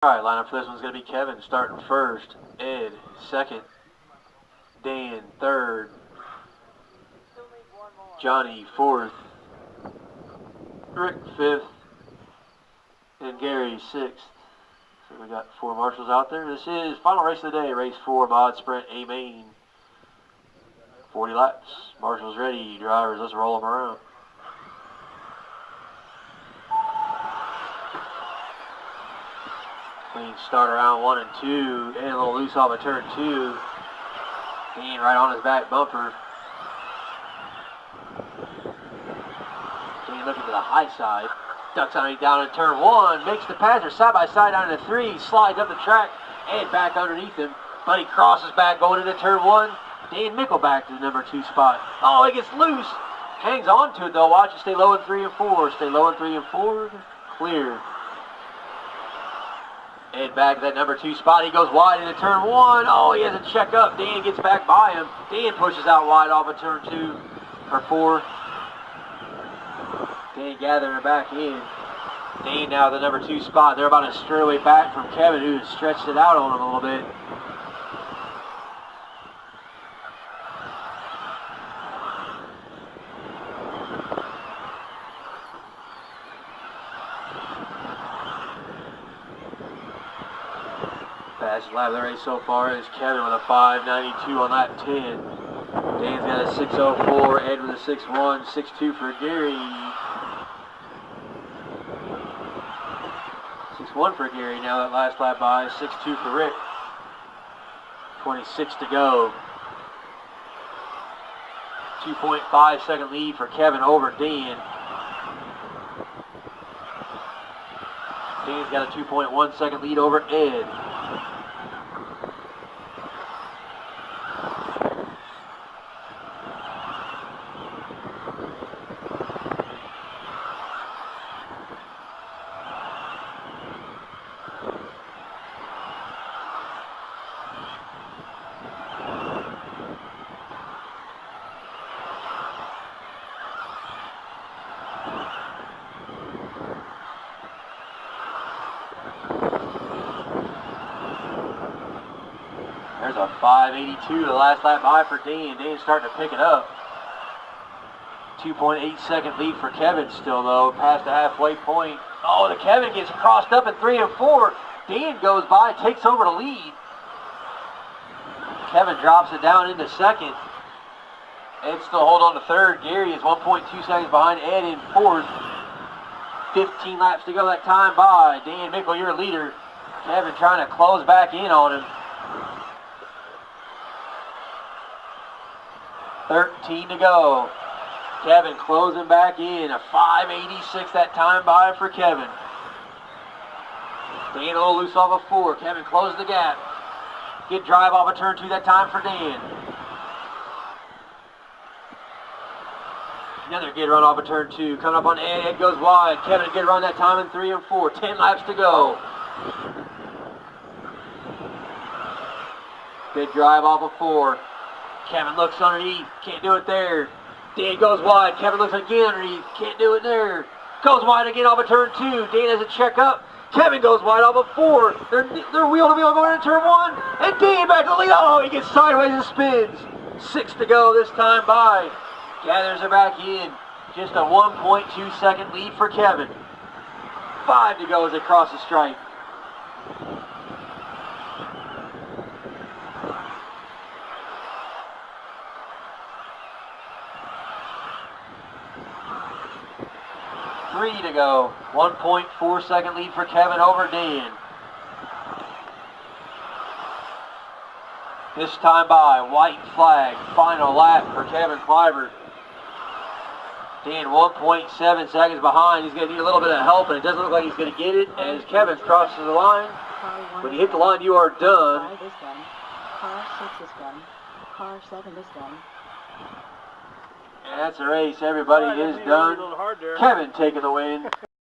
All right, lineup for this one's going to be Kevin starting first, Ed second, Dan third, Johnny fourth, Rick fifth, and Gary sixth. So we got 4 marshals out there. This is final race of the day, race 4, mod sprint A main. 40 laps. Marshals ready. Drivers, let's roll them around. Clean start around 1 and 2. And a little loose off of turn 2. And right on his back bumper. And looking to the high side. Ducks underneath down in turn 1. Makes the passer side by side down into 3. Slides up the track and back underneath him. But he crosses back going into turn 1. Dan Mickle back to the number 2 spot. Oh, he gets loose. Hangs on to it though. Watch it stay low in 3 and 4. Stay low in 3 and 4. Clear. And back to that number 2 spot. He goes wide into turn 1. Oh, he has a check up. Dan gets back by him. Dan pushes out wide off of turn 2 or 4. Dan gathering her back in. Dan now the number 2 spot. They're about a straightaway back from Kevin, who has stretched it out on him a little bit. Fastest lap of the race so far is Kevin with a 5.92 on lap 10. Dan's got a 6.04, Ed with a 6.1, 6.2 for Gary. 6.1 for Gary now that last lap by, 6.2 for Rick. 26 to go. 2.5 second lead for Kevin over Dan. Dan's got a 2.1 second lead over Ed. There's a 5.82 the last lap by for Dan. Dan's starting to pick it up. 2.8 second lead for Kevin still though, past the halfway point. Oh, the Kevin gets crossed up in 3 and 4. Dan goes by, takes over the lead. Kevin drops it down into second. Ed still hold on to third. Gary is 1.2 seconds behind Ed in fourth. 15 laps to go that time by. Dan Mickle, your leader. Kevin trying to close back in on him. 13 to go. Kevin closing back in. A 5.86 that time by for Kevin. Dan a little loose off of 4. Kevin closed the gap. Good drive off of turn 2 that time for Dan. Another good run off of turn 2. Coming up on Ed. Ed goes wide. Kevin a good run that time in 3 and 4. 10 laps to go. Good drive off of 4. Kevin looks underneath, can't do it there. Dan goes wide, Kevin looks again underneath, can't do it there. Goes wide again off of turn 2, Dan has a check up. Kevin goes wide off of 4. They're wheel to wheel going into turn 1. And Dan back to the lead. Oh, he gets sideways and spins. 6 to go this time by. Gathers her back in. Just a 1.2 second lead for Kevin. 5 to go as they cross the stripe. To go. 1.4 second lead for Kevin over Dan. This time by, white flag, final lap for Kevin Cliver. Dan 1.7 seconds behind. He's going to need a little bit of help, and it doesn't look like he's going to get it as Kevin crosses the line. When you hit the line, you are done. 5 is done. Car 6 is done. Car 7 is done. And that's the race. Everybody is done. Kevin taking the win.